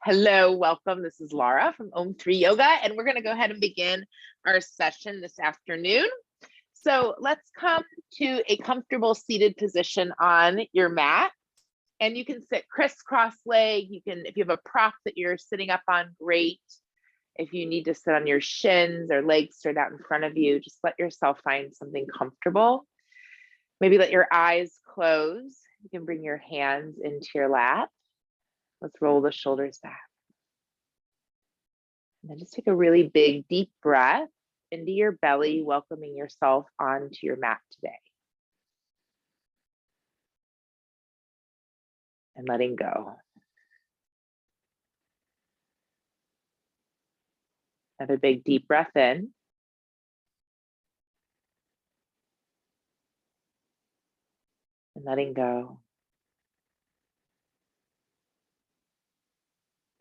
Hello, welcome. This is Lara from Om3 Yoga, and we're going to go ahead and begin our session this afternoon. So let's come to a comfortable seated position on your mat. And you can sit crisscross leg. You can, if you have a prop that you're sitting up on, great. If you need to sit on your shins or legs straight out in front of you, just let yourself find something comfortable. Maybe let your eyes close. You can bring your hands into your lap. Let's roll the shoulders back. And then just take a really big, deep breath into your belly, welcoming yourself onto your mat today. And letting go. Another big, deep breath in. And letting go.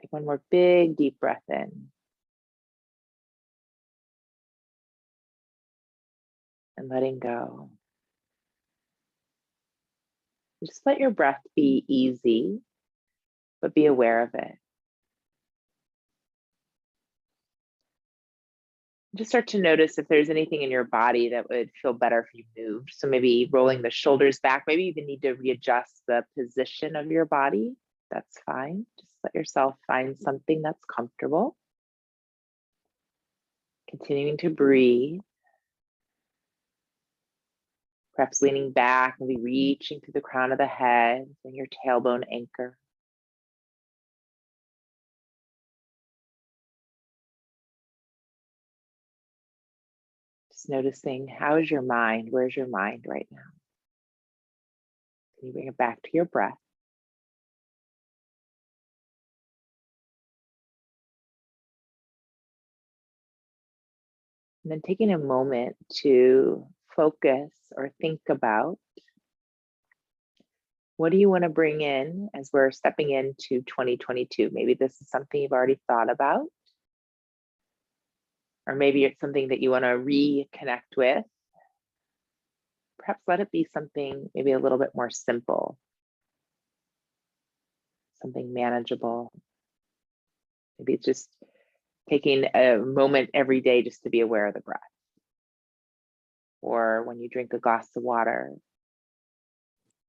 Take one more big, deep breath in. And letting go. Just let your breath be easy, but be aware of it. Just start to notice if there's anything in your body that would feel better if you moved. So maybe rolling the shoulders back, maybe you even need to readjust the position of your body. That's fine. Just let yourself find something that's comfortable. Continuing to breathe. Perhaps leaning back, maybe reaching through the crown of the head, and your tailbone anchor. Just noticing, how is your mind? Where's your mind right now? Can you bring it back to your breath? And then taking a moment to focus or think about, what do you want to bring in as we're stepping into 2022? Maybe this is something you've already thought about, or maybe it's something that you want to reconnect with. Perhaps let it be something maybe a little bit more simple, something manageable. Maybe it's just taking a moment every day just to be aware of the breath. Or when you drink a glass of water,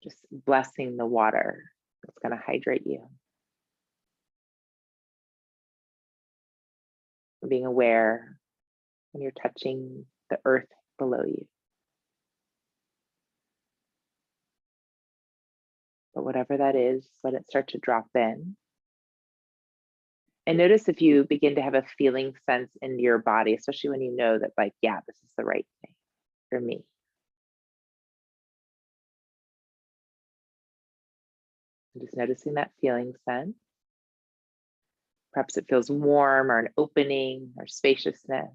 just blessing the water that's going to hydrate you. Being aware when you're touching the earth below you. But whatever that is, let it start to drop in. And notice if you begin to have a feeling sense into your body, especially when you know that, like, yeah, this is the right thing for me. And just noticing that feeling sense. Perhaps it feels warm or an opening or spaciousness.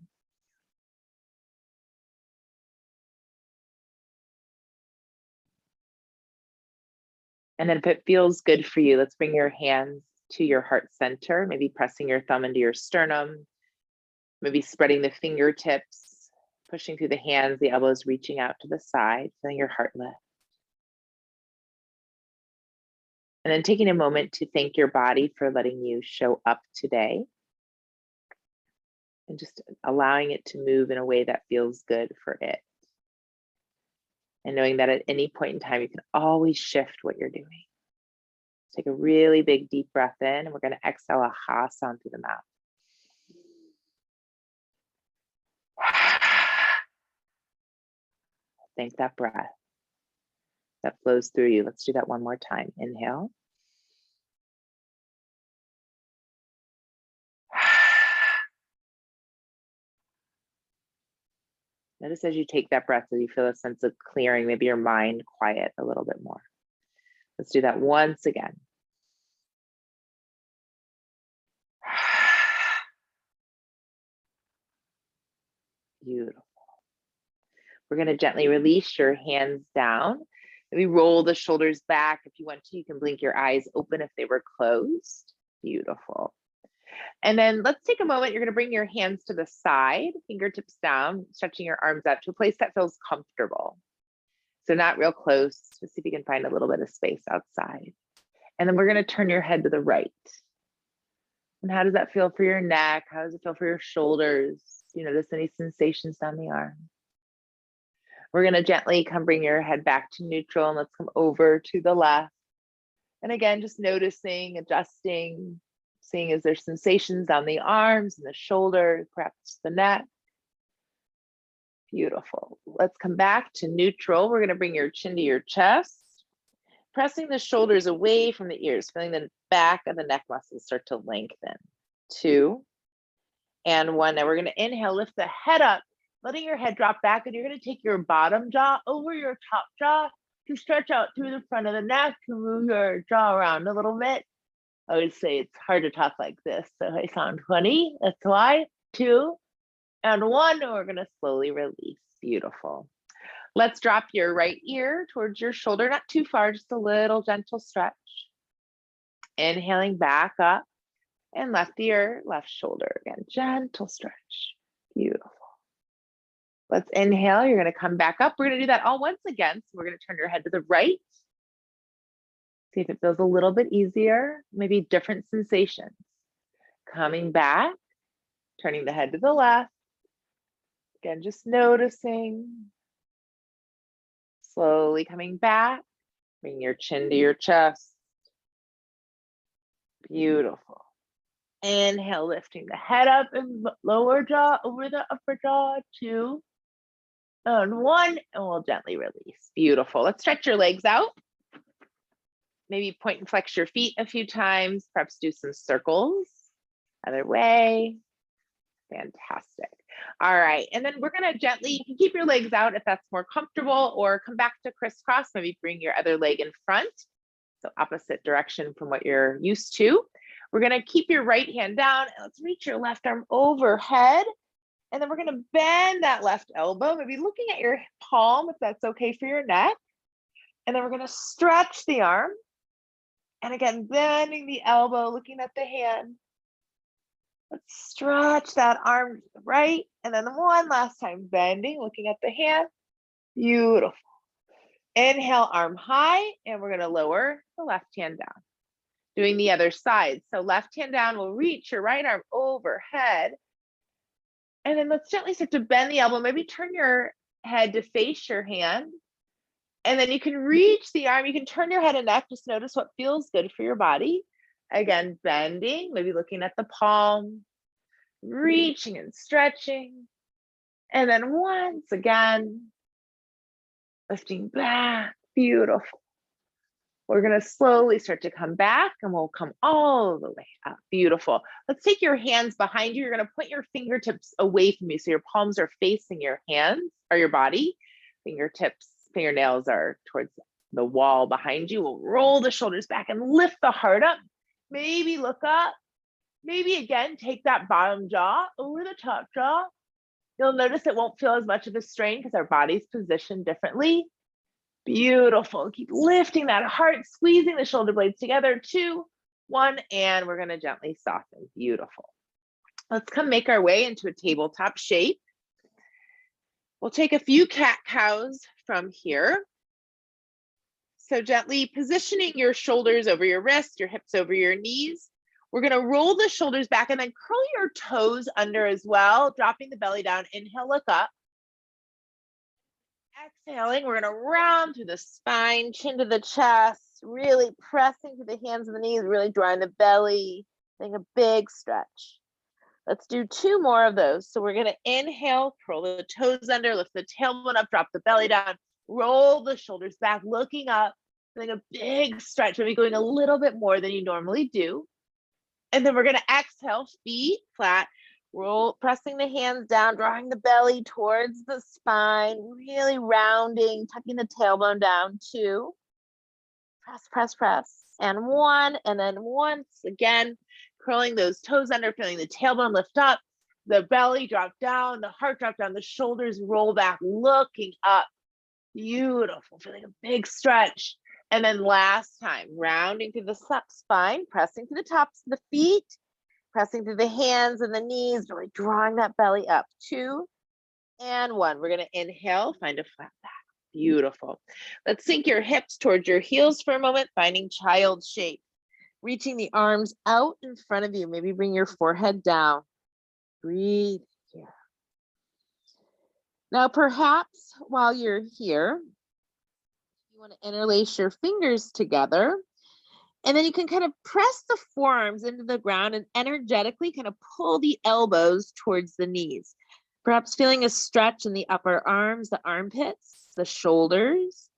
And then if it feels good for you, let's bring your hands to your heart center, maybe pressing your thumb into your sternum, maybe spreading the fingertips, pushing through the hands, the elbows reaching out to the side, feeling your heart lift. And then taking a moment to thank your body for letting you show up today. And just allowing it to move in a way that feels good for it. And knowing that at any point in time, you can always shift what you're doing. Take a really big, deep breath in, and we're going to exhale a ha sound through the mouth. Thank that breath that flows through you. Let's do that one more time. Inhale. Notice as you take that breath, as you feel a sense of clearing, maybe your mind quiet a little bit more. Let's do that once again. Beautiful. We're going to gently release your hands down. Maybe roll the shoulders back. If you want to, you can blink your eyes open if they were closed. Beautiful. And then let's take a moment. You're going to bring your hands to the side, fingertips down, stretching your arms up to a place that feels comfortable. So not real close. Just see if you can find a little bit of space outside. And then we're going to turn your head to the right. And how does that feel for your neck? How does it feel for your shoulders? Do you notice any sensations down the arm? We're going to gently bring your head back to neutral, and let's come over to the left. And again, just noticing, adjusting, seeing is there sensations down the arms and the shoulders, perhaps the neck. Beautiful. Let's come back to neutral. We're going to bring your chin to your chest, pressing the shoulders away from the ears, feeling the back of the neck muscles start to lengthen. 2 and 1. Now we're going to inhale, lift the head up, letting your head drop back, and you're going to take your bottom jaw over your top jaw to stretch out through the front of the neck to move your jaw around a little bit. I would say it's hard to talk like this, so I sound funny. That's why. 2 and 1, and we're going to slowly release. Beautiful. Let's drop your right ear towards your shoulder, not too far, just a little gentle stretch. Inhaling back up, and left ear, left shoulder. Again, gentle stretch. Beautiful. Let's inhale. You're going to come back up. We're going to do that all once again. So we're going to turn your head to the right. See if it feels a little bit easier, maybe different sensations. Coming back, turning the head to the left. Again, just noticing. Slowly coming back. Bring your chin to your chest. Beautiful. Inhale, lifting the head up and lower jaw over the upper jaw. 2 and 1, and we'll gently release. Beautiful. Let's stretch your legs out. Maybe point and flex your feet a few times. Perhaps do some circles. Other way. Fantastic. All right. And then we're going to gently, you can keep your legs out if that's more comfortable, or come back to crisscross. Maybe bring your other leg in front. So opposite direction from what you're used to. We're going to keep your right hand down, and let's reach your left arm overhead. And then we're going to bend that left elbow, maybe looking at your palm if that's okay for your neck. And then we're going to stretch the arm. And again, bending the elbow, looking at the hand. Let's stretch that arm right. And then one last time, bending, looking at the hand. Beautiful. Inhale, arm high, and we're going to lower the left hand down. Doing the other side. So left hand down, will reach your right arm overhead. And then let's gently start to bend the elbow. Maybe turn your head to face your hand. And then you can reach the arm. You can turn your head and neck. Just notice what feels good for your body. Again, bending, maybe looking at the palm, reaching and stretching. And then once again, lifting back. Beautiful. We're going to slowly start to come back, and we'll come all the way up. Beautiful. Let's take your hands behind you. You're going to put your fingertips away from you. So your palms are facing your hands or your body. Fingertips, fingernails are towards the wall behind you. We'll roll the shoulders back and lift the heart up. Maybe look up. Maybe again, take that bottom jaw over the top jaw. You'll notice it won't feel as much of a strain because our body's positioned differently. Beautiful. Keep lifting that heart, squeezing the shoulder blades together. 2, 1, and we're going to gently soften. Beautiful. Let's come make our way into a tabletop shape. We'll take a few cat-cows from here. So gently positioning your shoulders over your wrists, your hips over your knees. We're going to roll the shoulders back and then curl your toes under as well, dropping the belly down. Inhale, look up. Exhaling, we're going to round through the spine, chin to the chest, really pressing to the hands and the knees, really drawing the belly, doing a big stretch. Let's do 2 more of those. So we're going to inhale, curl the toes under, lift the tailbone up, drop the belly down, roll the shoulders back, looking up, doing a big stretch, maybe going a little bit more than you normally do. And then we're going to exhale, feet flat. Roll, pressing the hands down, drawing the belly towards the spine, really rounding, tucking the tailbone down. 2, press, press, press, and 1, and then once again, curling those toes under, feeling the tailbone lift up, the belly drop down, the heart drop down, the shoulders roll back, looking up. Beautiful, feeling a big stretch. And then last time, rounding through the spine, pressing to the tops of the feet, pressing through the hands and the knees, really drawing that belly up. 2 and 1. We're going to inhale, find a flat back. Beautiful. Let's sink your hips towards your heels for a moment, finding child shape. Reaching the arms out in front of you. Maybe bring your forehead down. Breathe here. Now, perhaps while you're here, you want to interlace your fingers together. And then you can kind of press the forearms into the ground and energetically kind of pull the elbows towards the knees. Perhaps feeling a stretch in the upper arms, the armpits, the shoulders.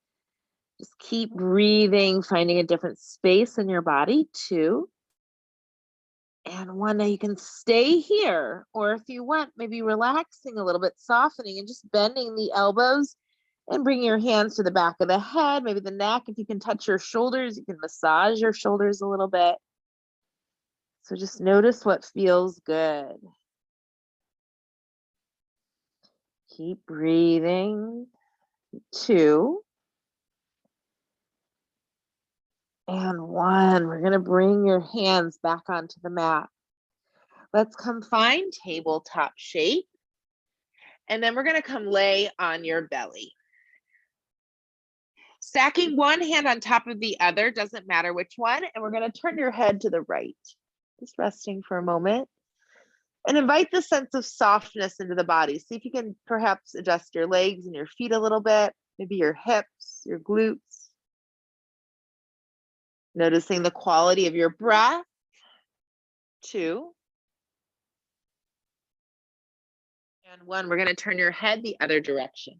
Just keep breathing, finding a different space in your body. 2. And 1. Now you can stay here, or if you want, maybe relaxing a little bit, softening and just bending the elbows and bring your hands to the back of the head, maybe the neck. If you can touch your shoulders, you can massage your shoulders a little bit. So just notice what feels good. Keep breathing. 2. And 1. We're going to bring your hands back onto the mat. Let's come find tabletop shape. And then we're going to come lay on your belly. Stacking one hand on top of the other, doesn't matter which one. And we're going to turn your head to the right. Just resting for a moment. And invite the sense of softness into the body. See if you can perhaps adjust your legs and your feet a little bit. Maybe your hips, your glutes. Noticing the quality of your breath. 2. And 1. We're going to turn your head the other direction.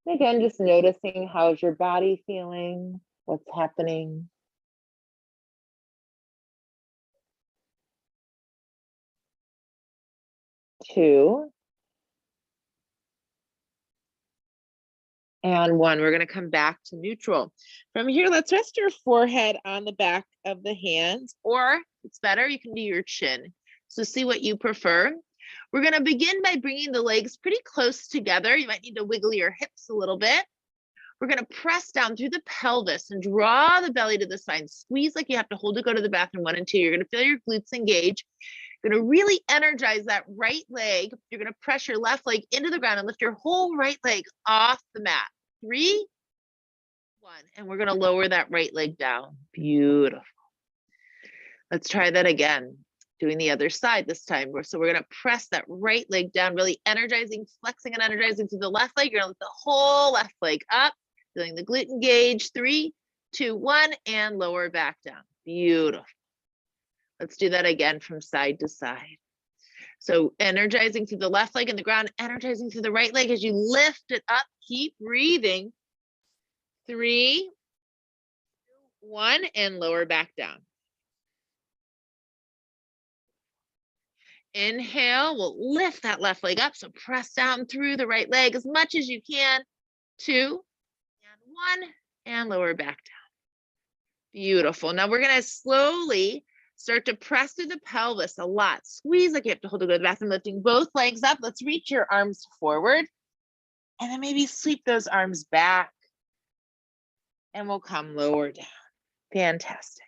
Again, just noticing how's your body feeling, what's happening. 2. And 1. We're going to come back to neutral. From here, let's rest your forehead on the back of the hands, or if it's better, you can do your chin. So see what you prefer. We're going to begin by bringing the legs pretty close together. You might need to wiggle your hips a little bit. We're going to press down through the pelvis and draw the belly to the spine. Squeeze like you have to hold to go to the bathroom. 1 and 2. You're going to feel your glutes engage. You're going to really energize that right leg. You're going to press your left leg into the ground and lift your whole right leg off the mat. 3, 1. And we're going to lower that right leg down. Beautiful. Let's try that again. Doing the other side this time. So we're going to press that right leg down, really energizing, flexing and energizing through the left leg. You're going to lift the whole left leg up, feeling the glute engage. 3, 2, 1, and lower back down. Beautiful. Let's do that again from side to side. So energizing through the left leg in the ground, energizing through the right leg as you lift it up. Keep breathing. 3, 2, 1, and lower back down. Inhale, we'll lift that left leg up. So press down through the right leg as much as you can. 2, and 1, and lower back down. Beautiful. Now we're going to slowly start to press through the pelvis a lot. Squeeze like you have to hold to go to the bathroom, lifting both legs up. Let's reach your arms forward. And then maybe sweep those arms back. And we'll come lower down. Fantastic.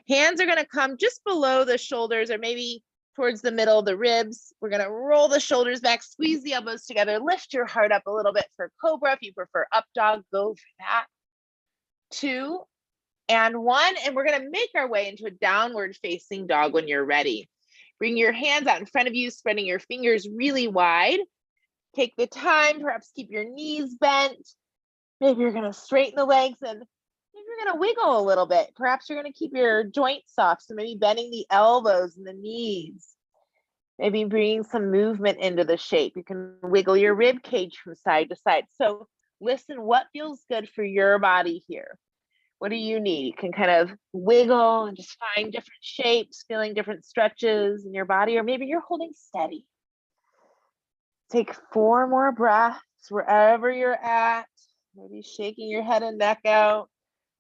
Hands are going to come just below the shoulders or maybe towards the middle of the ribs. We're going to roll the shoulders back, squeeze the elbows together, lift your heart up a little bit for cobra. If you prefer up dog, go for that. 2, and 1. And we're going to make our way into a downward facing dog when you're ready. Bring your hands out in front of you, spreading your fingers really wide. Take the time, perhaps keep your knees bent. Maybe you're going to straighten the legs and maybe you're going to wiggle a little bit. Perhaps you're going to keep your joints soft. So maybe bending the elbows and the knees. Maybe bringing some movement into the shape. You can wiggle your rib cage from side to side. So listen, what feels good for your body here? What do you need? You can kind of wiggle and just find different shapes, feeling different stretches in your body, or maybe you're holding steady. Take 4 more breaths wherever you're at. Maybe shaking your head and neck out.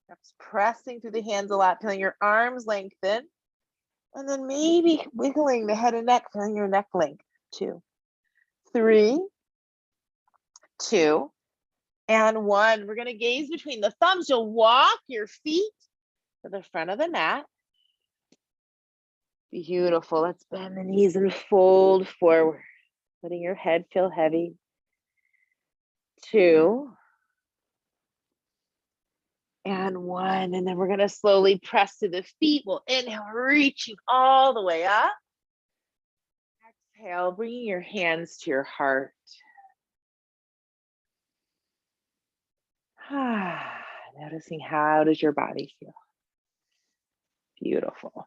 Perhaps pressing through the hands a lot, feeling your arms lengthen. And then maybe wiggling the head and neck, feeling your neck length. 2, 3, 2, and 1. We're going to gaze between the thumbs. You'll walk your feet to the front of the mat. Beautiful. Let's bend the knees and fold forward, letting your head feel heavy. 2, And one, and then we're gonna slowly press to the feet. We'll inhale, reaching all the way up. Exhale, bringing your hands to your heart. Noticing how does your body feel? Beautiful.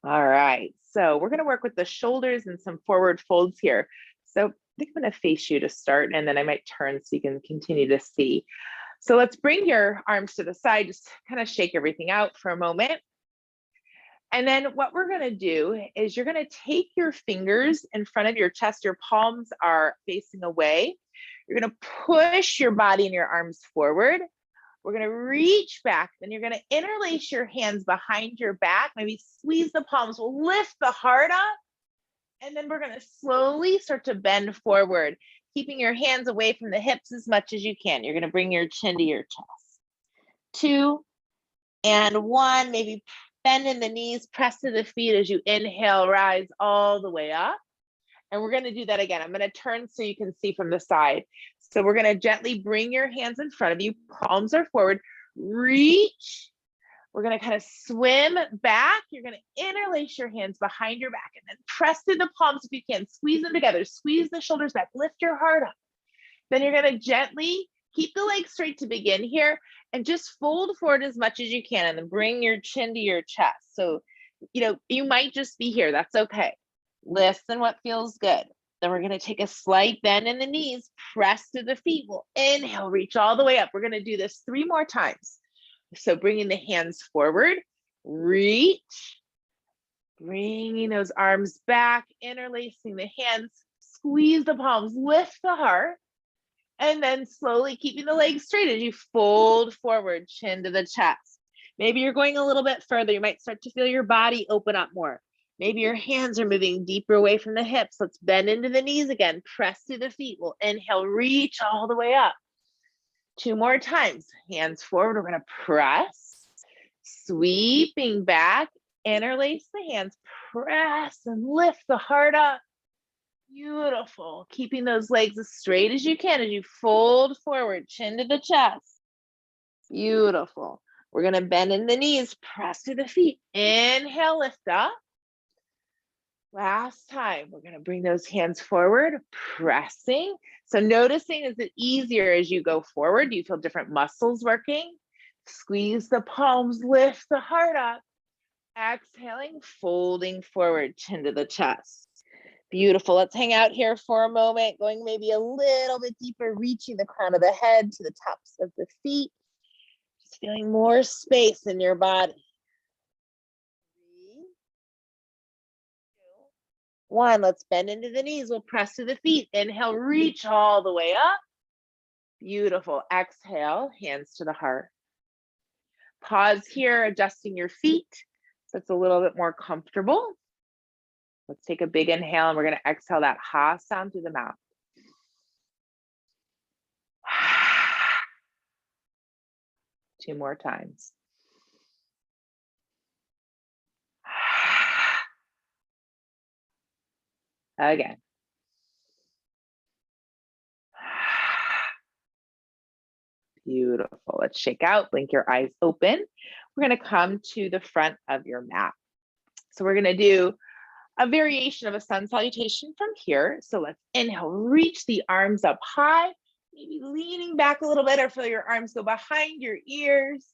All right, so we're gonna work with the shoulders and some forward folds here. So I think I'm gonna face you to start, and then I might turn so you can continue to see. So let's bring your arms to the side, just kind of shake everything out for a moment. And then what we're gonna do is you're gonna take your fingers in front of your chest, your palms are facing away. You're gonna push your body and your arms forward. We're gonna reach back, then you're gonna interlace your hands behind your back, maybe squeeze the palms, we'll lift the heart up, and then we're gonna slowly start to bend forward, keeping your hands away from the hips as much as you can. You're gonna bring your chin to your chest. 2 and 1, maybe bend in the knees, press to the feet as you inhale, rise all the way up. And we're gonna do that again. I'm gonna turn so you can see from the side. So we're gonna gently bring your hands in front of you, palms are forward, reach. We're gonna kind of swim back. You're gonna interlace your hands behind your back and then press through the palms if you can. Squeeze them together, squeeze the shoulders back, lift your heart up. Then you're gonna gently keep the legs straight to begin here and just fold forward as much as you can and then bring your chin to your chest. So, you might just be here, that's okay. Listen what feels good. Then we're gonna take a slight bend in the knees, press to the feet. We'll inhale, reach all the way up. We're gonna do this 3 more times. So bringing the hands forward, reach, bringing those arms back, interlacing the hands, squeeze the palms, lift the heart, and then slowly keeping the legs straight as you fold forward, chin to the chest. Maybe you're going a little bit further. You might start to feel your body open up more. Maybe your hands are moving deeper away from the hips. Let's bend into the knees again. Press through the feet. We'll inhale, reach all the way up. 2 more times. Hands forward. We're going to press, sweeping back, interlace the hands, press and lift the heart up. Beautiful. Keeping those legs as straight as you can as you fold forward, chin to the chest. Beautiful. We're going to bend in the knees, press to the feet. Inhale, lift up. Last time, we're going to bring those hands forward, pressing. So noticing, is it easier as you go forward? Do you feel different muscles working? Squeeze the palms, lift the heart up. Exhaling, folding forward, chin to the chest. Beautiful. Let's hang out here for a moment, going maybe a little bit deeper, reaching the crown of the head to the tops of the feet. Just feeling more space in your body. 3, 2, 1. Let's bend into the knees. We'll press to the feet. Inhale, reach all the way up. Beautiful. Exhale, hands to the heart. Pause here, adjusting your feet so it's a little bit more comfortable. Let's take a big inhale and we're going to exhale that ha sound through the mouth. Two more times. Again. Beautiful. Let's shake out, blink your eyes open. We're going to come to the front of your mat. So we're going to do a variation of a sun salutation from here. So let's inhale, reach the arms up high, maybe leaning back a little bit or feel your arms go behind your ears.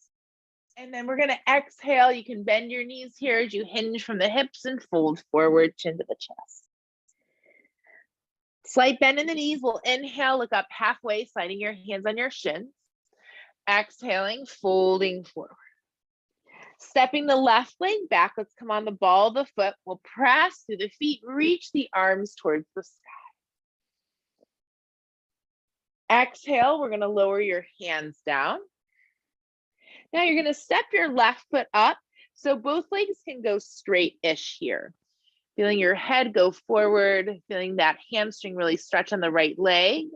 And then we're going to exhale. You can bend your knees here as you hinge from the hips and fold forward, chin to the chest. Slight bend in the knees. We'll inhale, look up halfway, sliding your hands on your shins. Exhaling, folding forward. Stepping the left leg back, let's come on the ball of the foot. We'll press through the feet, reach the arms towards the sky. Exhale, we're going to lower your hands down. Now you're going to step your left foot up so both legs can go straight-ish here. Feeling your head go forward, feeling that hamstring really stretch on the right leg.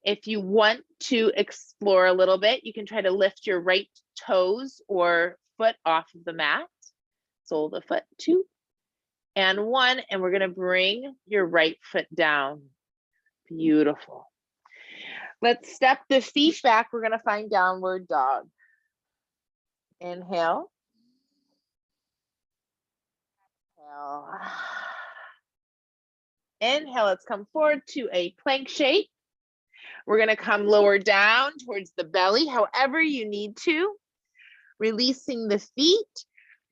If you want to explore a little bit, you can try to lift your right toes or foot off of the mat. Sole of the foot, 2 and 1, and we're going to bring your right foot down. Beautiful. Let's step the feet back. We're gonna find downward dog. Inhale. Exhale. Inhale, let's come forward to a plank shape. We're gonna come lower down towards the belly, however you need to. Releasing the feet.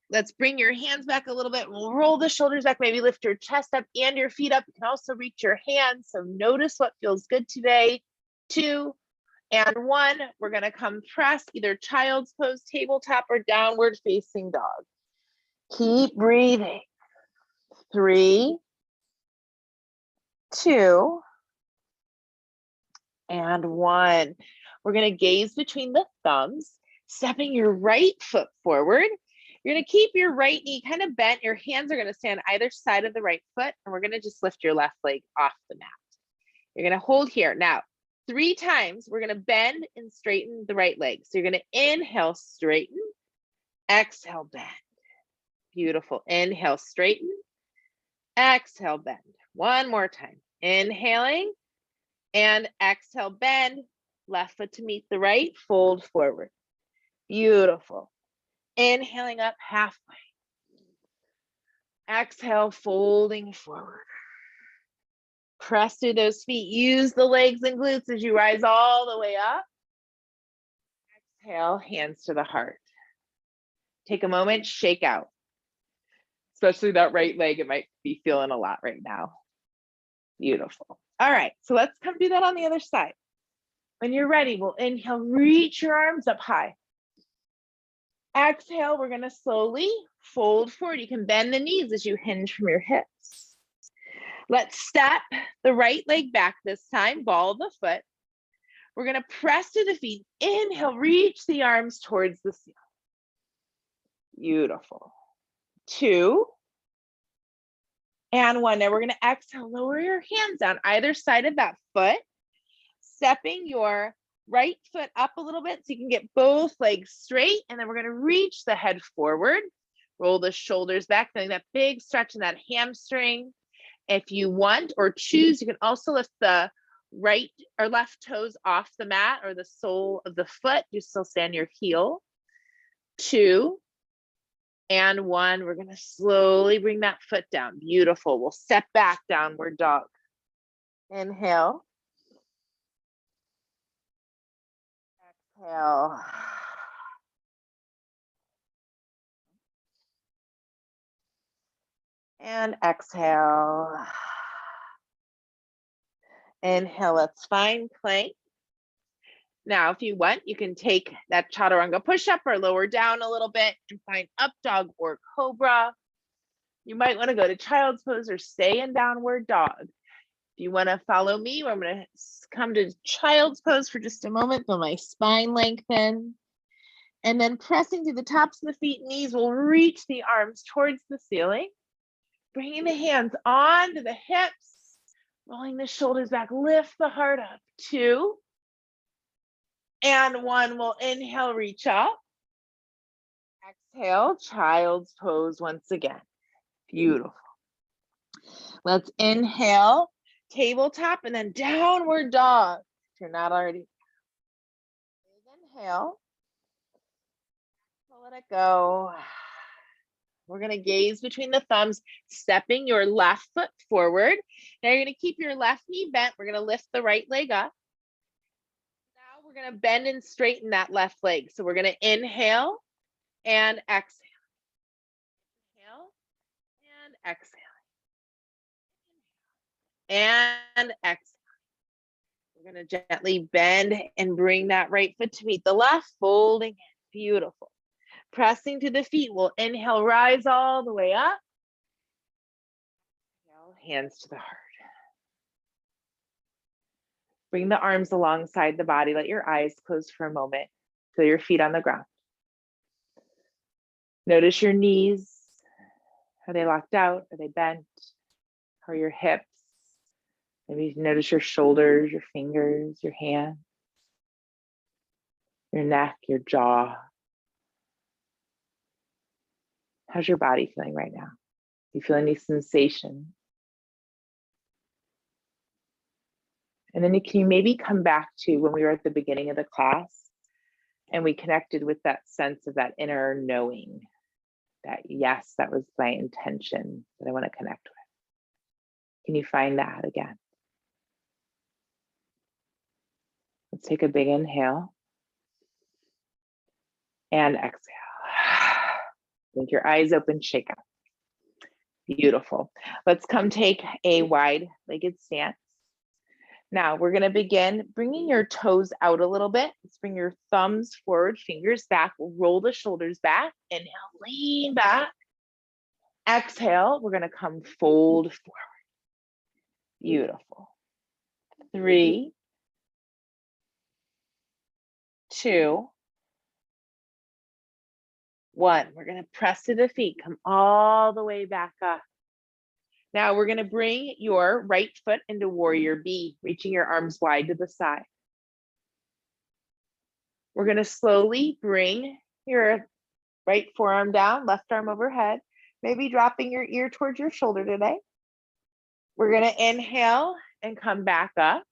Let's bring your hands back a little bit. We'll roll the shoulders back, maybe lift your chest up and your feet up. You can also reach your hands. So notice what feels good today. 2 and 1. We're gonna come press either child's pose, tabletop, or downward facing dog. Keep breathing. 3, 2, and 1. We're gonna gaze between the thumbs, stepping your right foot forward. You're gonna keep your right knee kind of bent. Your hands are gonna stand either side of the right foot, and we're gonna just lift your left leg off the mat. You're gonna hold here. Now, 3 times, we're gonna bend and straighten the right leg. So you're gonna inhale, straighten, exhale, bend. Beautiful. Inhale, straighten, exhale, bend. One more time. Inhaling and exhale, bend. Left foot to meet the right, fold forward. Beautiful. Inhaling up halfway. Exhale, folding forward. Press through those feet. Use the legs and glutes as you rise all the way up. Exhale, hands to the heart. Take a moment, shake out. Especially that right leg, it might be feeling a lot right now. Beautiful. All right, so let's come do that on the other side. When you're ready, we'll inhale, reach your arms up high. Exhale, we're gonna slowly fold forward. You can bend the knees as you hinge from your hips. Let's step the right leg back this time, ball the foot. We're gonna press to the feet. Inhale, reach the arms towards the ceiling. Beautiful. 2 and 1. Now we're gonna exhale, lower your hands down either side of that foot, stepping your right foot up a little bit so you can get both legs straight, and then we're gonna reach the head forward, roll the shoulders back, feeling that big stretch in that hamstring. If you want or choose, you can also lift the right or left toes off the mat or the sole of the foot. You still stand your heel. 2 and 1. We're gonna slowly bring that foot down. Beautiful. We'll step back, downward dog. Inhale. Exhale. And exhale. Inhale, let's find plank. Now, if you want, you can take that chaturanga push-up or lower down a little bit and find up dog or cobra. You might want to go to child's pose or stay in downward dog. If you want to follow me, I'm going to come to child's pose for just a moment, feel my spine lengthen. And then pressing through the tops of the feet, knees will reach the arms towards the ceiling. Bringing the hands onto the hips, rolling the shoulders back, lift the heart up. 2 and 1. We'll inhale, reach up. Exhale, child's pose once again. Beautiful. Let's inhale, tabletop, and then downward dog. If you're not already. Inhale. Let it go. We're going to gaze between the thumbs, stepping your left foot forward. Now you're going to keep your left knee bent. We're going to lift the right leg up. Now we're going to bend and straighten that left leg. So we're going to inhale and exhale. Inhale and exhale. And exhale. We're going to gently bend and bring that right foot to meet the left, folding it. Beautiful. Pressing to the feet. We'll inhale, rise all the way up. Exhale, hands to the heart. Bring the arms alongside the body. Let your eyes close for a moment. Feel your feet on the ground. Notice your knees. Are they locked out? Are they bent? How are your hips? Maybe notice your shoulders, your fingers, your hands, your neck, your jaw. How's your body feeling right now? Do you feel any sensation? And then can you maybe come back to when we were at the beginning of the class and we connected with that sense of that inner knowing that, yes, that was my intention that I want to connect with. Can you find that again? Let's take a big inhale and exhale. With your eyes open, shake out. Beautiful. Let's come take a wide-legged stance. Now we're going to begin bringing your toes out a little bit. Let's bring your thumbs forward, fingers back. We'll roll the shoulders back. Inhale, lean back. Exhale, we're going to come fold forward. Beautiful. 3, 2, 1. We're going to press to the feet, come all the way back up. Now we're going to bring your right foot into warrior B, reaching your arms wide to the side. We're going to slowly bring your right forearm down, left arm overhead, maybe dropping your ear towards your shoulder today. We're going to inhale and come back up.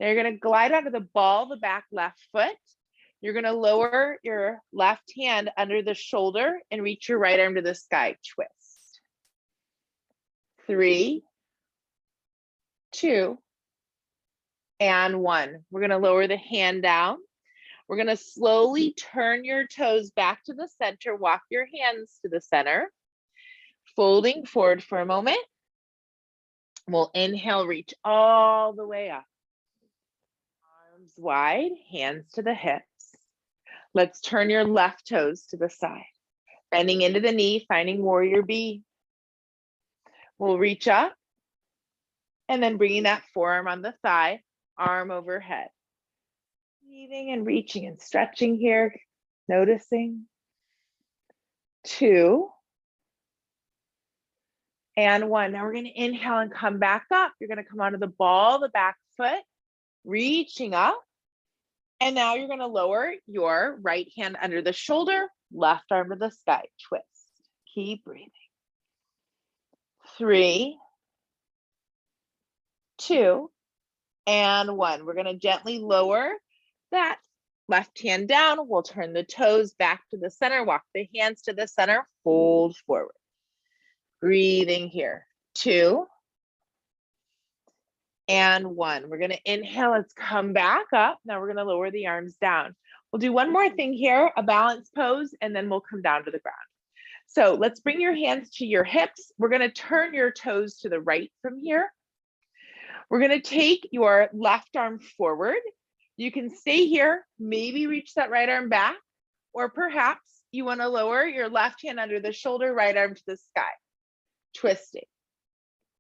Now you're going to glide onto the ball of the back left foot. You're going to lower your left hand under the shoulder and reach your right arm to the sky. Twist. 3, 2, and 1. We're going to lower the hand down. We're going to slowly turn your toes back to the center. Walk your hands to the center. Folding forward for a moment. We'll inhale, reach all the way up. Arms wide, hands to the hips. Let's turn your left toes to the side. Bending into the knee, finding warrior B. We'll reach up and then bringing that forearm on the thigh, arm overhead. Breathing and reaching and stretching here, noticing. 2, and 1. Now we're going to inhale and come back up. You're going to come onto the ball, the back foot, reaching up. And now you're going to lower your right hand under the shoulder, left arm to the sky, twist. Keep breathing. 3, 2, and 1. We're going to gently lower that left hand down. We'll turn the toes back to the center, walk the hands to the center, fold forward. Breathing here. 2, and 1. We're going to inhale. Let's come back up. Now we're going to lower the arms down. We'll do one more thing here, a balance pose, and then we'll come down to the ground. So let's bring your hands to your hips. We're going to turn your toes to the right from here. We're going to take your left arm forward. You can stay here, maybe reach that right arm back, or perhaps you want to lower your left hand under the shoulder, right arm to the sky. Twisting.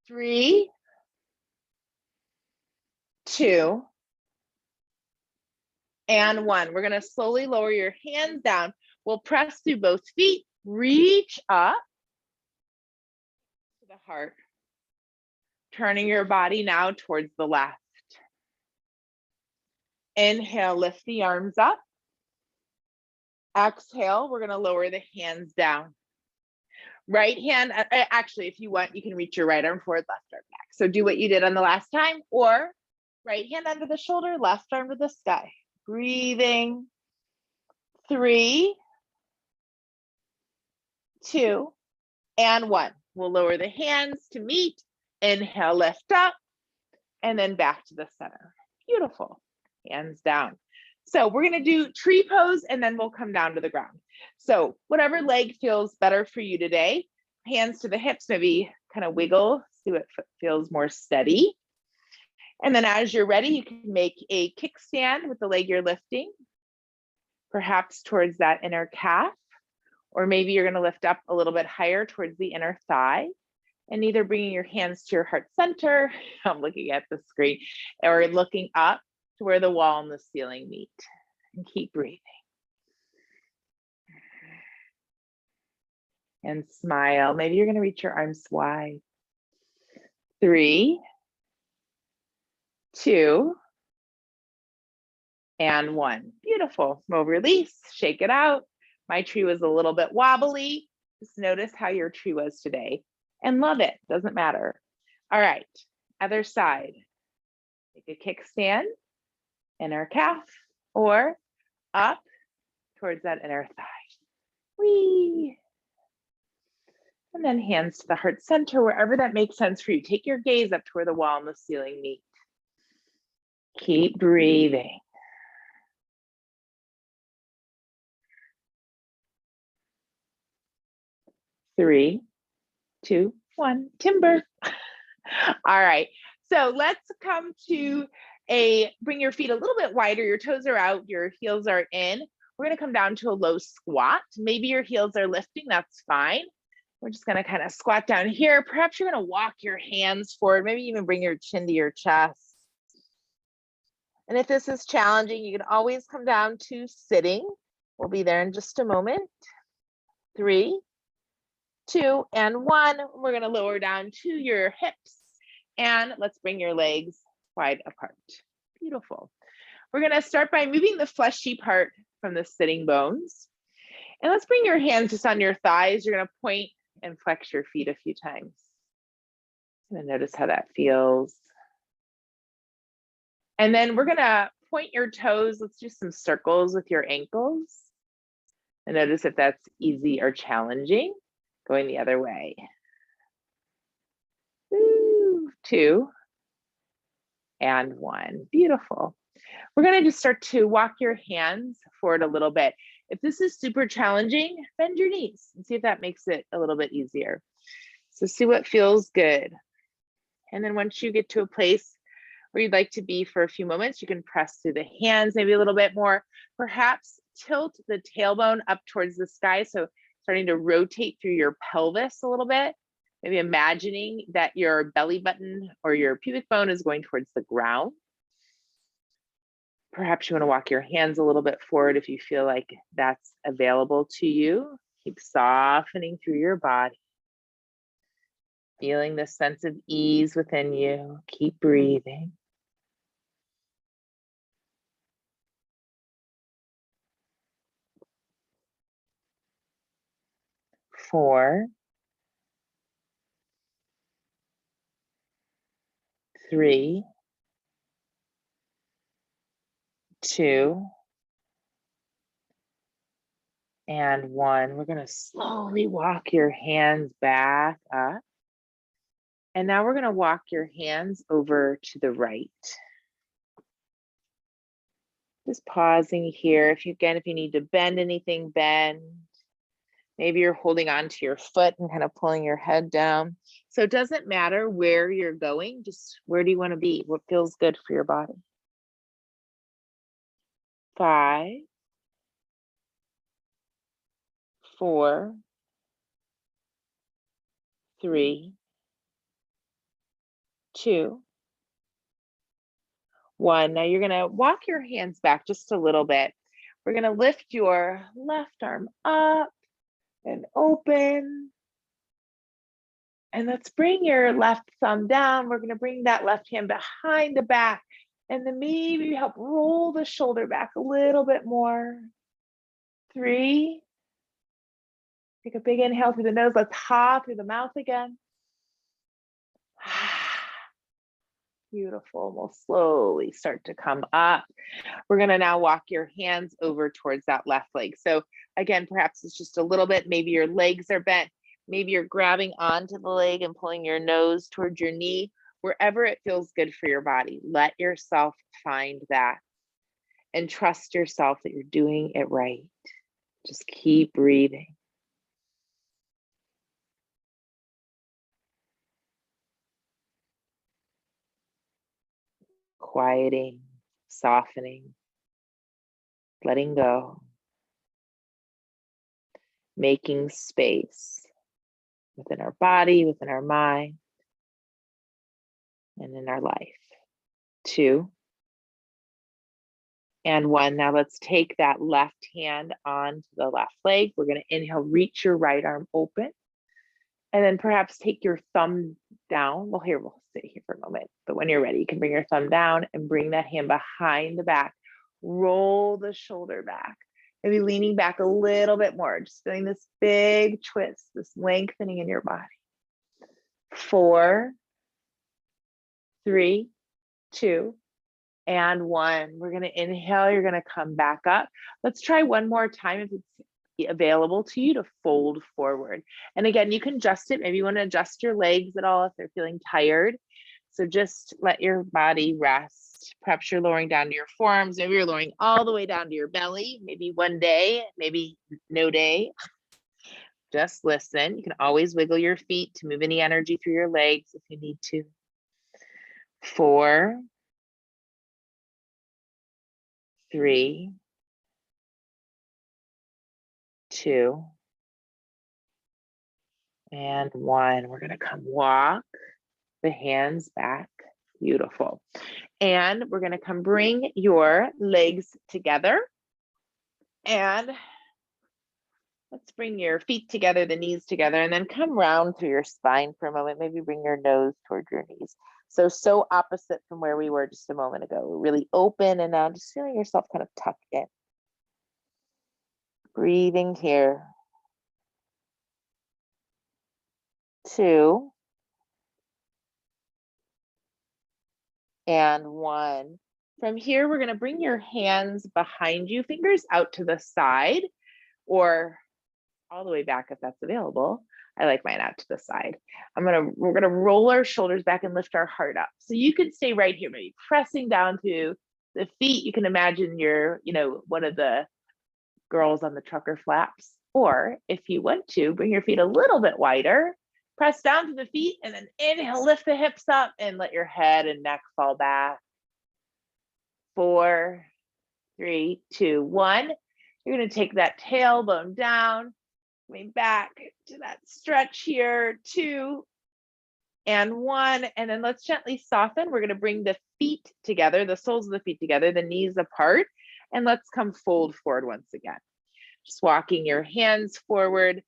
3, 2, and 1. We're going to slowly lower your hands down. We'll press through both feet, reach up to the heart, turning your body now towards the left. Inhale, lift the arms up. Exhale, we're going to lower the hands down. Right hand, actually, if you want, you can reach your right arm forward, left arm back. So do what you did on the last time, or right hand under the shoulder, left arm to the sky. Breathing. 3, 2, and 1. We'll lower the hands to meet. Inhale, lift up, and then back to the center. Beautiful. Hands down. So we're going to do tree pose, and then we'll come down to the ground. So whatever leg feels better for you today, hands to the hips, maybe kind of wiggle, see what feels more steady. And then as you're ready, you can make a kickstand with the leg you're lifting, perhaps towards that inner calf, or maybe you're going to lift up a little bit higher towards the inner thigh, and either bringing your hands to your heart center, I'm looking at the screen, or looking up to where the wall and the ceiling meet. And keep breathing. And smile. Maybe you're going to reach your arms wide. 3, 2, and 1. Beautiful. We'll release, shake it out. My tree was a little bit wobbly. Just notice how your tree was today and love it. Doesn't matter. All right. Other side. Take a kickstand, inner calf, or up towards that inner thigh. Whee! And then hands to the heart center, wherever that makes sense for you. Take your gaze up to where the wall and the ceiling meet. Keep breathing. Three, two, one, timber. All right, so let's come to bring your feet a little bit wider. Your toes are out, your heels are in. We're gonna come down to a low squat. Maybe your heels are lifting, that's fine. We're just gonna kind of squat down here. Perhaps you're gonna walk your hands forward, maybe even bring your chin to your chest. And if this is challenging, you can always come down to sitting. We'll be there in just a moment. 3, 2, and 1. We're gonna lower down to your hips and let's bring your legs wide apart. Beautiful. We're gonna start by moving the fleshy part from the sitting bones. And let's bring your hands just on your thighs. You're gonna point and flex your feet a few times. And notice how that feels. And then we're gonna point your toes. Let's do some circles with your ankles. And notice if that's easy or challenging. Going the other way. 2 and 1. Beautiful. We're gonna just start to walk your hands forward a little bit. If this is super challenging, bend your knees and see if that makes it a little bit easier. So see what feels good. And then once you get to a place where you'd like to be for a few moments, you can press through the hands maybe a little bit more. Perhaps tilt the tailbone up towards the sky. So starting to rotate through your pelvis a little bit. Maybe imagining that your belly button or your pubic bone is going towards the ground. Perhaps you want to walk your hands a little bit forward if you feel like that's available to you. Keep softening through your body. Feeling this sense of ease within you. Keep breathing. 4, 3, 2, and 1. We're going to slowly walk your hands back up. And now we're going to walk your hands over to the right. Just pausing here. If you need to bend anything, bend. Maybe you're holding on to your foot and kind of pulling your head down. So it doesn't matter where you're going, just where do you want to be? What feels good for your body? 5, 4, 3, 2, 1. Now you're gonna walk your hands back just a little bit. We're gonna lift your left arm up and open. And let's bring your left thumb down. We're gonna bring that left hand behind the back and then maybe help roll the shoulder back a little bit more. 3. Take a big inhale through the nose. Let's ha through the mouth again. Beautiful. We'll slowly start to come up. We're going to now walk your hands over towards that left leg. So again, perhaps it's just a little bit, maybe your legs are bent, maybe you're grabbing onto the leg and pulling your nose towards your knee, wherever it feels good for your body. Let yourself find that and trust yourself that you're doing it right. Just keep breathing. Quieting, softening, letting go, making space within our body, within our mind, and in our life. 2 and 1. Now let's take that left hand onto the left leg. We're going to inhale, reach your right arm open, and then perhaps take your thumb down. Well, here, we'll sit here for a moment, but when you're ready, you can bring your thumb down and bring that hand behind the back. Roll the shoulder back, maybe leaning back a little bit more, just feeling this big twist, this lengthening in your body. 4, 3, 2, and 1. We're going to inhale. You're going to come back up. Let's try one more time if it's available to you to fold forward. And again, you can adjust it. Maybe you want to adjust your legs at all if they're feeling tired. So just let your body rest. Perhaps you're lowering down to your forearms. Maybe you're lowering all the way down to your belly. Maybe one day, maybe no day. Just listen. You can always wiggle your feet to move any energy through your legs if you need to. 4, 3, 2, and 1. We're going to come walk the hands back. Beautiful. And we're going to come bring your legs together. And let's bring your feet together, the knees together, and then come round through your spine for a moment. Maybe bring your nose toward your knees. So opposite from where we were just a moment ago. We're really open and now just feeling yourself kind of tucked in. Breathing here. 2, and 1. From here, we're going to bring your hands behind you, fingers out to the side or all the way back if that's available. I like mine out to the side. We're gonna roll our shoulders back and lift our heart up. So you could stay right here, maybe pressing down to the feet. You can imagine you're, one of the girls on the trucker flaps. Or if you want to, bring your feet a little bit wider, press down to the feet, and then inhale, lift the hips up and let your head and neck fall back. 4, 3, 2, 1. You're gonna take that tailbone down, coming back to that stretch here, 2, and 1. And then let's gently soften. We're going to bring the feet together, the soles of the feet together, the knees apart, and let's come fold forward once again. Just walking your hands forward,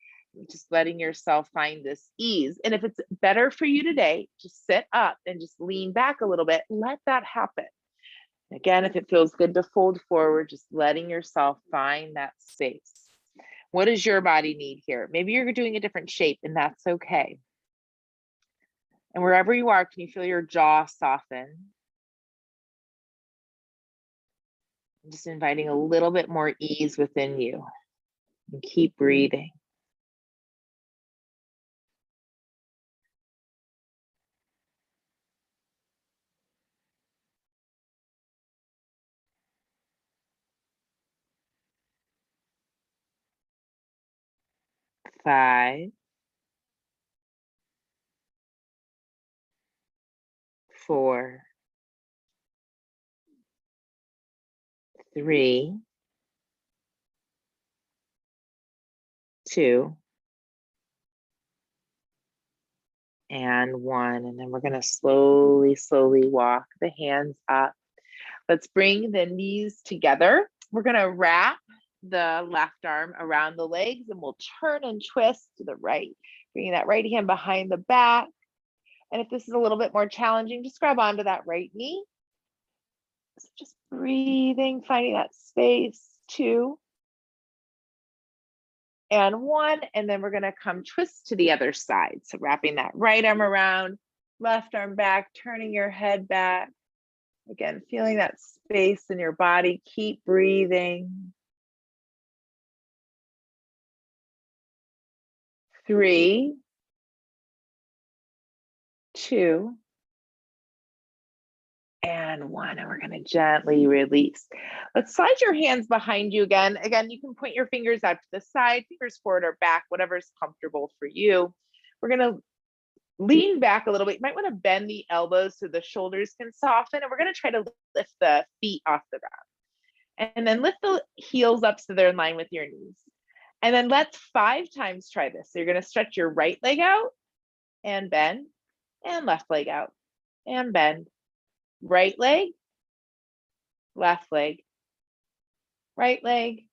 just letting yourself find this ease. And if it's better for you today, just sit up and just lean back a little bit. Let that happen. Again, if it feels good to fold forward, just letting yourself find that space. What does your body need here? Maybe you're doing a different shape, and that's okay. And wherever you are, can you feel your jaw soften? I'm just inviting a little bit more ease within you. And keep breathing. Five, 4, 3, 2, and 1. And then we're going to slowly walk the hands up. Let's bring the knees together. We're going to wrap the left arm around the legs and we'll turn and twist to the right, bringing that right hand behind the back. And if this is a little bit more challenging, just grab onto that right knee. So just breathing, finding that space. 2, and 1. And then we're going to come twist to the other side. So wrapping that right arm around, left arm back, turning your head back. Again, feeling that space in your body. Keep breathing. 3, 2, and 1. And we're going to gently release. Let's slide your hands behind you again. Again, you can point your fingers out to the side, fingers forward or back, whatever's comfortable for you. We're going to lean back a little bit. You might want to bend the elbows so the shoulders can soften. And we're going to try to lift the feet off the ground. And then lift the heels up so they're in line with your knees. And then let's 5 times try this. So you're going to stretch your right leg out and bend, and left leg out and bend. Right leg, left leg, right leg,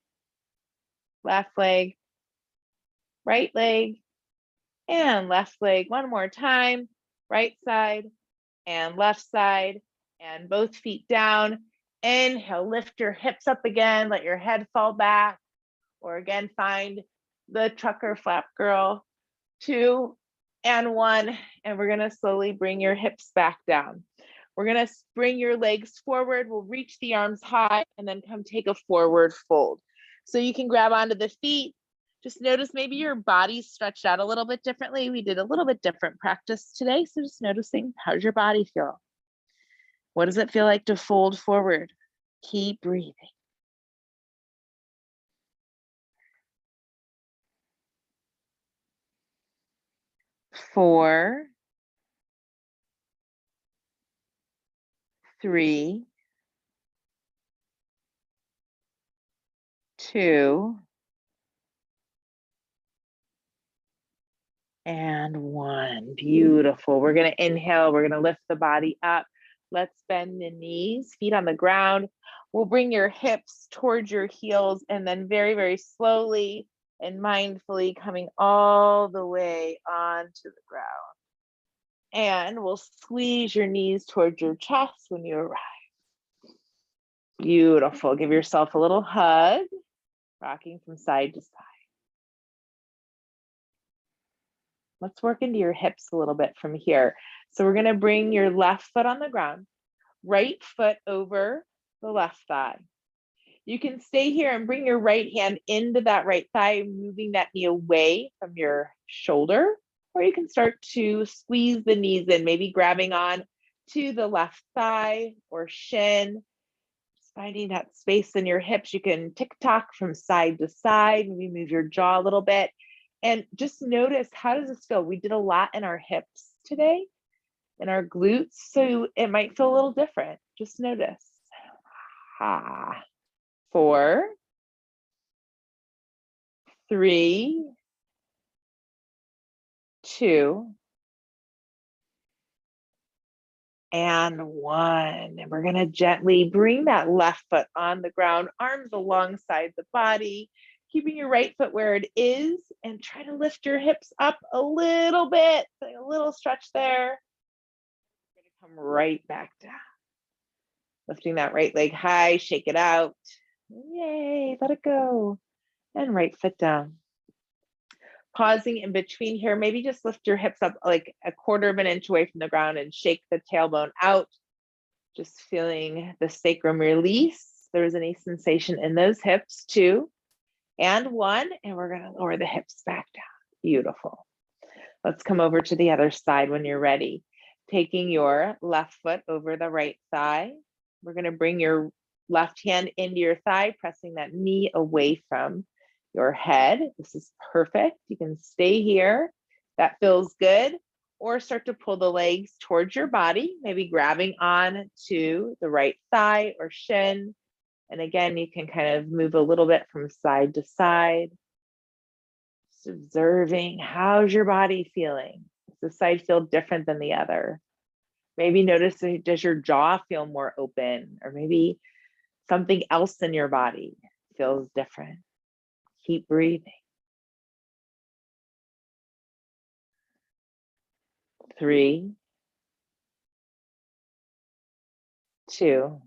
left leg, right leg, and left leg. One more time, right side and left side, and both feet down. Inhale, lift your hips up again, let your head fall back, or again, find the trucker flap girl. 2, and 1, and we're gonna slowly bring your hips back down. We're gonna bring your legs forward. We'll reach the arms high and then come take a forward fold. So you can grab onto the feet. Just notice maybe your body's stretched out a little bit differently. We did a little bit different practice today. So just noticing, how's your body feel? What does it feel like to fold forward? Keep breathing. 4, 3, 2, and 1. Beautiful. We're going to inhale. We're going to lift the body up. Let's bend the knees, feet on the ground. We'll bring your hips towards your heels and then very, very slowly and mindfully coming all the way onto the ground. And we'll squeeze your knees towards your chest when you arrive. Beautiful. Give yourself a little hug, rocking from side to side. Let's work into your hips a little bit from here. So we're going to bring your left foot on the ground, right foot over the left thigh. You can stay here and bring your right hand into that right thigh, moving that knee away from your shoulder, or you can start to squeeze the knees in, maybe grabbing on to the left thigh or shin. Just finding that space in your hips. You can tick-tock from side to side, maybe move your jaw a little bit. And just notice, how does this feel? We did a lot in our hips today, in our glutes, so it might feel a little different. Just notice. 4, 3, 2, and 1. And we're going to gently bring that left foot on the ground, arms alongside the body, keeping your right foot where it is, and try to lift your hips up a little bit. So a little stretch there. We're going to come right back down. Lifting that right leg high, shake it out. Yay, let it go. And right foot down. Pausing in between here, maybe just lift your hips up like a 1/4 of an inch away from the ground and shake the tailbone out. Just feeling the sacrum release. There's any sensation in those hips, 2 and 1, and we're gonna lower the hips back down. Beautiful. Let's come over to the other side when you're ready. Taking your left foot over the right thigh. We're gonna bring your left hand into your thigh, pressing that knee away from your head. This is perfect. You can stay here. That feels good. Or start to pull the legs towards your body, maybe grabbing on to the right thigh or shin. And again, you can kind of move a little bit from side to side. Just observing, how's your body feeling? Does the side feel different than the other? Maybe notice, does your jaw feel more open? Or maybe something else in your body feels different. Keep breathing. 3, 2,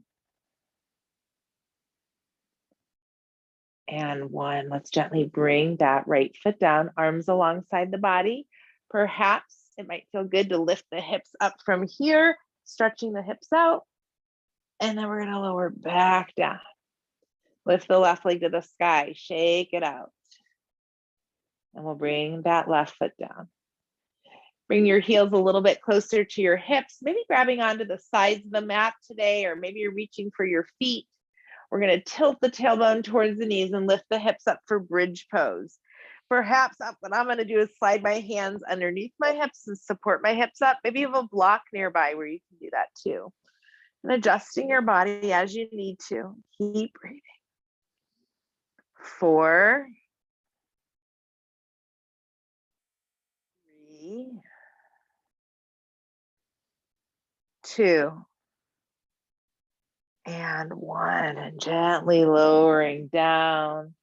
and 1. Let's gently bring that right foot down, arms alongside the body. Perhaps it might feel good to lift the hips up from here, stretching the hips out. And then we're going to lower back down. Lift the left leg to the sky, shake it out. And we'll bring that left foot down. Bring your heels a little bit closer to your hips, maybe grabbing onto the sides of the mat today, or maybe you're reaching for your feet. We're going to tilt the tailbone towards the knees and lift the hips up for bridge pose. Perhaps what I'm going to do is slide my hands underneath my hips and support my hips up. Maybe you have a block nearby where you can do that too. And adjusting your body as you need to. Keep breathing. 4, 3, 2, and 1. And gently lowering down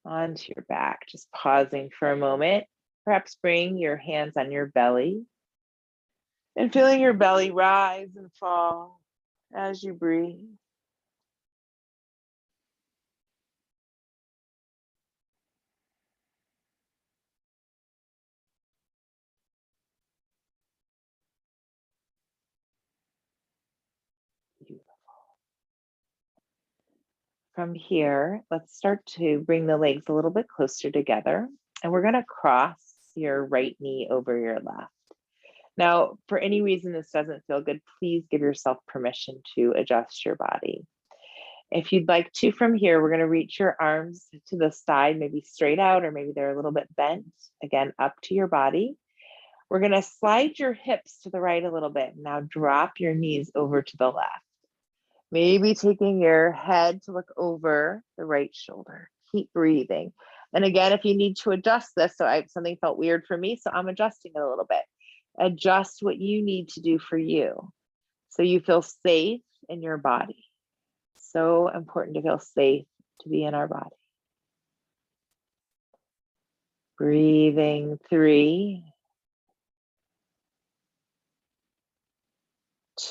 onto your back. Just pausing for a moment. Perhaps bring your hands on your belly and feeling your belly rise and fall as you breathe. From here, let's start to bring the legs a little bit closer together, and we're going to cross your right knee over your left. Now, for any reason this doesn't feel good, please give yourself permission to adjust your body. If you'd like to, from here, we're going to reach your arms to the side, maybe straight out, or maybe they're a little bit bent, again, up to your body. We're going to slide your hips to the right a little bit. Now drop your knees over to the left. Maybe taking your head to look over the right shoulder. Keep breathing. And again, if you need to adjust this, something felt weird for me, so I'm adjusting it a little bit. Adjust what you need to do for you so you feel safe in your body. So important to feel safe to be in our body. Breathing 3,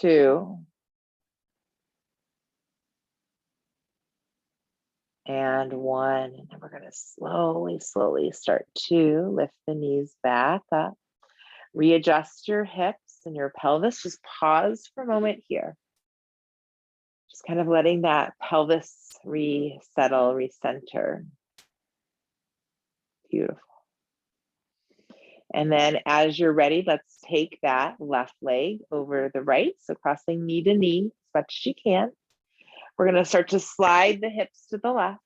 2, and 1. And then we're going to slowly start to lift the knees back up. Readjust your hips and your pelvis. Just pause for a moment here. Just kind of letting that pelvis resettle, recenter. Beautiful. And then as you're ready, let's take that left leg over the right. So crossing knee to knee as much as you can. We're going to start to slide the hips to the left.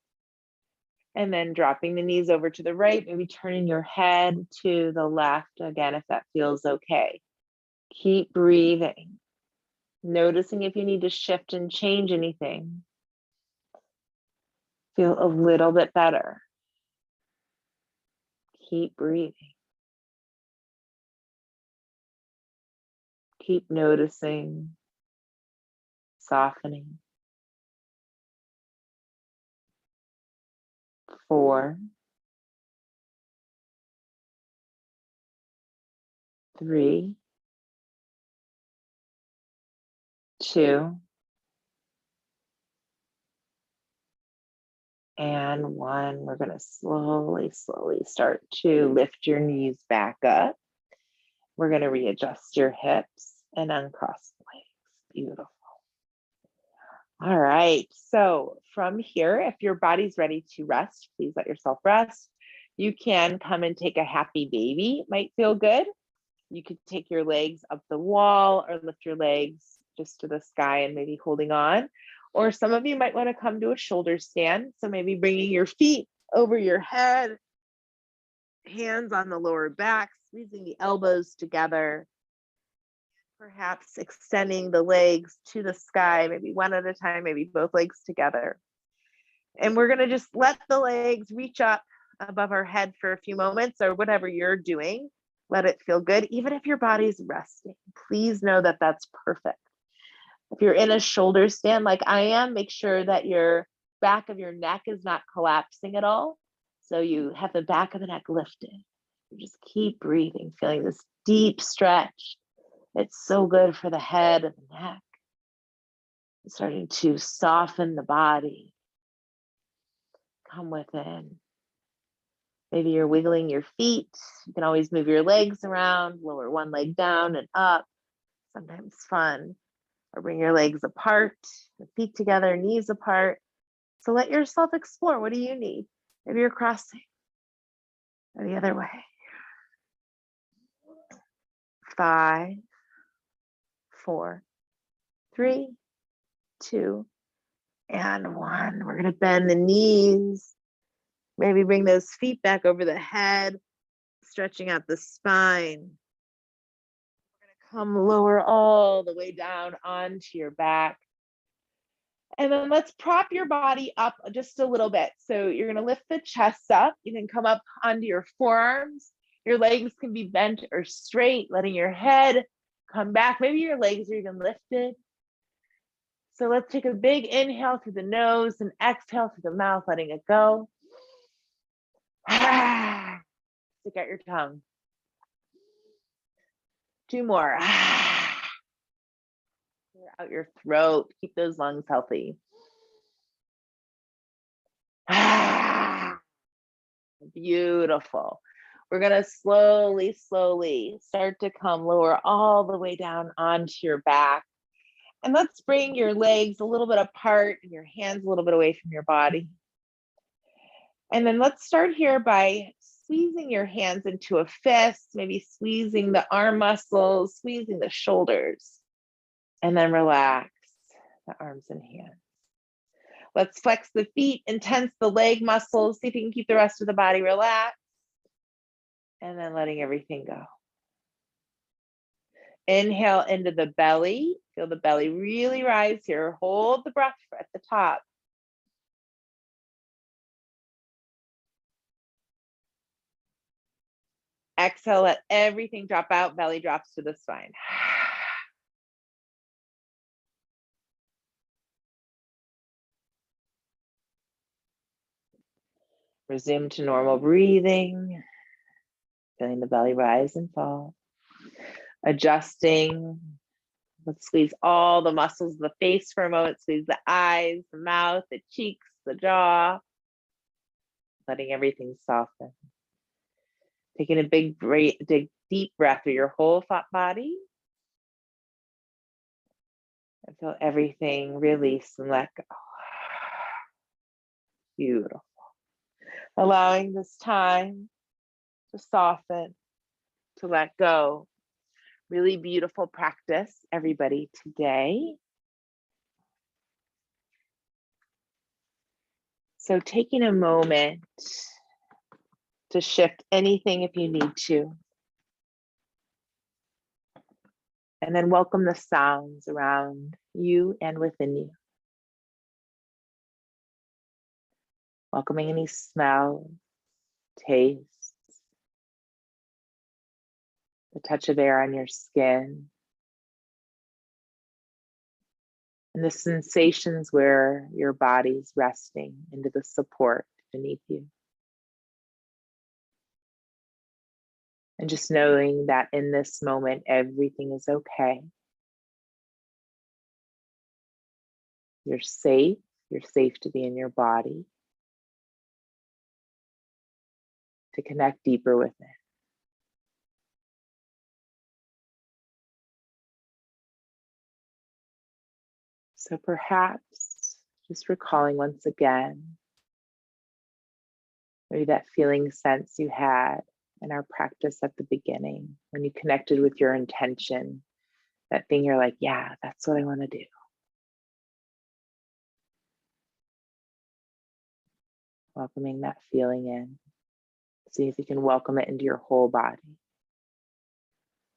And then dropping the knees over to the right, maybe turning your head to the left again, if that feels okay. Keep breathing. Noticing if you need to shift and change anything. Feel a little bit better. Keep breathing. Keep noticing, softening. 4, 3, 2, and 1. We're going to slowly start to lift your knees back up. We're going to readjust your hips and uncross the legs. Beautiful. All right. So from here, if your body's ready to rest, please let yourself rest. You can come and take a happy baby. It might feel good. You could take your legs up the wall or lift your legs just to the sky and maybe holding on. Or some of you might want to come to a shoulder stand. So maybe bringing your feet over your head, hands on the lower back, squeezing the elbows together. Perhaps extending the legs to the sky, maybe one at a time, maybe both legs together. And we're going to just let the legs reach up above our head for a few moments, or whatever you're doing. Let it feel good. Even if your body's resting, please know that that's perfect. If you're in a shoulder stand like I am, make sure that your back of your neck is not collapsing at all. So you have the back of the neck lifted. You just keep breathing, feeling this deep stretch. It's so good for the head and the neck. It's starting to soften the body. Come within. Maybe you're wiggling your feet. You can always move your legs around, lower one leg down and up. Sometimes fun. Or bring your legs apart, the feet together, knees apart. So let yourself explore. What do you need? Maybe you're crossing or the other way. 5, 4, 3, 2, and 1. We're going to bend the knees. Maybe bring those feet back over the head, stretching out the spine. We're going to come lower all the way down onto your back. And then let's prop your body up just a little bit. So you're going to lift the chest up. You can come up onto your forearms. Your legs can be bent or straight, letting your head come back. Maybe your legs are even lifted. So let's take a big inhale through the nose and exhale through the mouth, letting it go. Stick out your tongue. 2 more. Clear out your throat. Keep those lungs healthy. Beautiful. We're going to slowly start to come lower all the way down onto your back. And let's bring your legs a little bit apart and your hands a little bit away from your body. And then let's start here by squeezing your hands into a fist, maybe squeezing the arm muscles, squeezing the shoulders, and then relax the arms and hands. Let's flex the feet and tense the leg muscles. See if you can keep the rest of the body relaxed. And then letting everything go. Inhale into the belly. Feel the belly really rise here. Hold the breath at the top. Exhale, let everything drop out. Belly drops to the spine. Resume to normal breathing. Feeling the belly rise and fall. Adjusting. Let's squeeze all the muscles of the face for a moment. Squeeze the eyes, the mouth, the cheeks, the jaw. Letting everything soften. Taking a big, deep breath through your whole body. And feel everything release and let go. Beautiful. Allowing this time to soften, to let go. Really beautiful practice, everybody, today. So taking a moment to shift anything if you need to. And then welcome the sounds around you and within you. Welcoming any smells, tastes, the touch of air on your skin, and the sensations where your body's resting into the support beneath you. And just knowing that in this moment, everything is okay. You're safe. You're safe to be in your body, to connect deeper with it. So perhaps just recalling once again, maybe that feeling sense you had in our practice at the beginning, when you connected with your intention, that thing you're like, yeah, that's what I want to do. Welcoming that feeling in. See if you can welcome it into your whole body.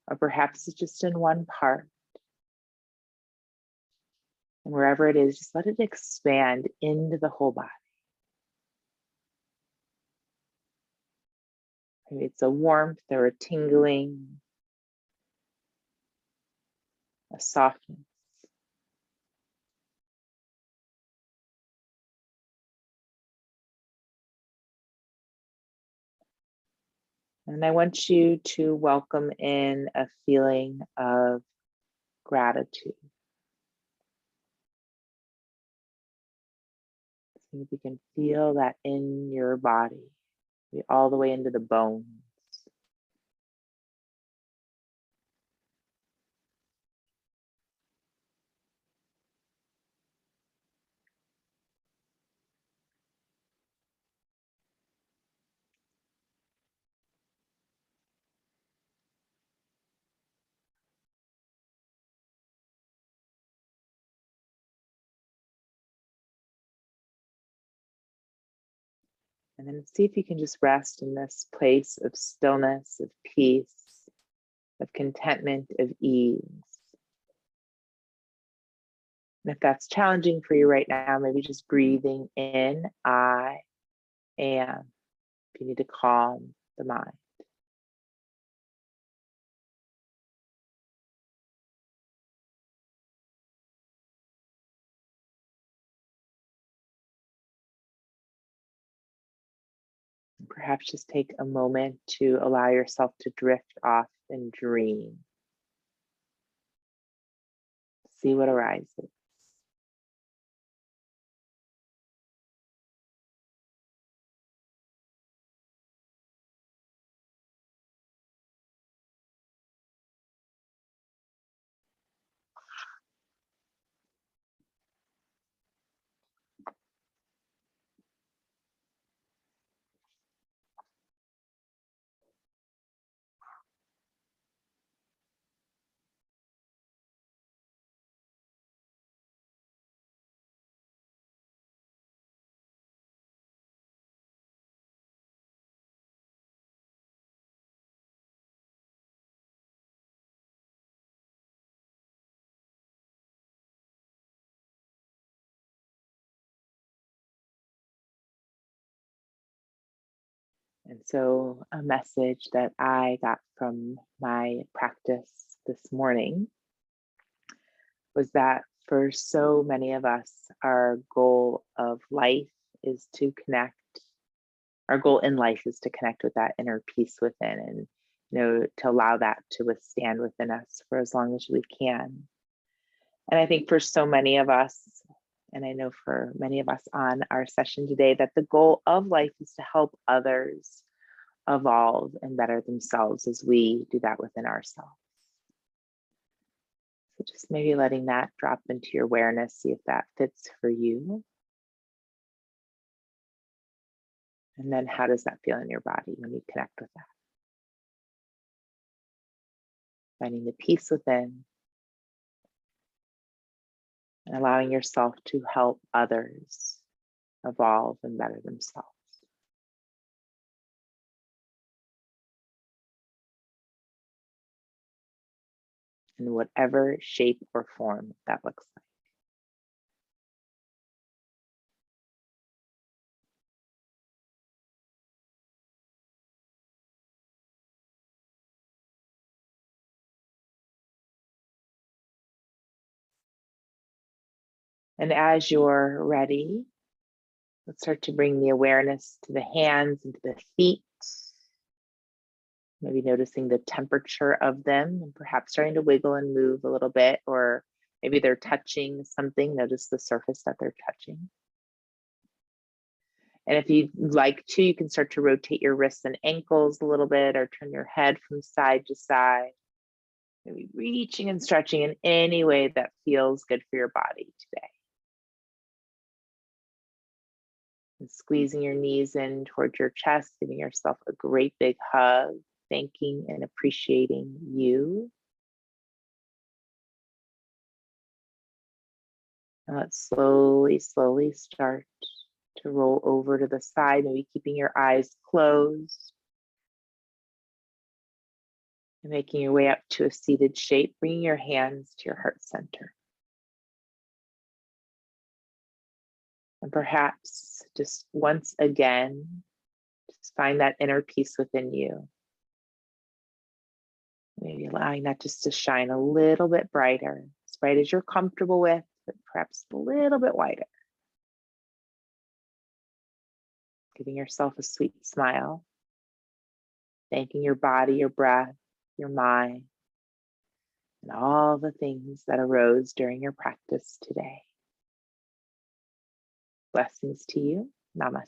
Or perhaps it's just in one part. And wherever it is, just let it expand into the whole body. Maybe it's a warmth or a tingling, a softness. And I want you to welcome in a feeling of gratitude. See if you can feel that in your body, all the way into the bones. And then see if you can just rest in this place of stillness, of peace, of contentment, of ease. And if that's challenging for you right now, maybe just breathing in, I am, if you need to calm the mind. Perhaps just take a moment to allow yourself to drift off and dream. See what arises. And so a message that I got from my practice this morning was that for so many of us, our goal of life is to connect. Our goal in life is to connect with that inner peace within, and to allow that to withstand within us for as long as we can. And I think for so many of us, and I know for many of us on our session today, that the goal of life is to help others evolve and better themselves as we do that within ourselves. So just maybe letting that drop into your awareness, see if that fits for you. And then how does that feel in your body when you connect with that? Finding the peace within and allowing yourself to help others evolve and better themselves. In whatever shape or form that looks like. And as you're ready, let's start to bring the awareness to the hands and to the feet. Maybe noticing the temperature of them and perhaps starting to wiggle and move a little bit, or maybe they're touching something. Notice the surface that they're touching. And if you'd like to, you can start to rotate your wrists and ankles a little bit, or turn your head from side to side. Maybe reaching and stretching in any way that feels good for your body today. And squeezing your knees in towards your chest, giving yourself a great big hug, thanking and appreciating you. And let's slowly start to roll over to the side, maybe keeping your eyes closed. And making your way up to a seated shape, bringing your hands to your heart center. And perhaps just once again, just find that inner peace within you. Maybe allowing that just to shine a little bit brighter, as bright as you're comfortable with, but perhaps a little bit wider. Giving yourself a sweet smile. Thanking your body, your breath, your mind, and all the things that arose during your practice today. Blessings to you. Namaste.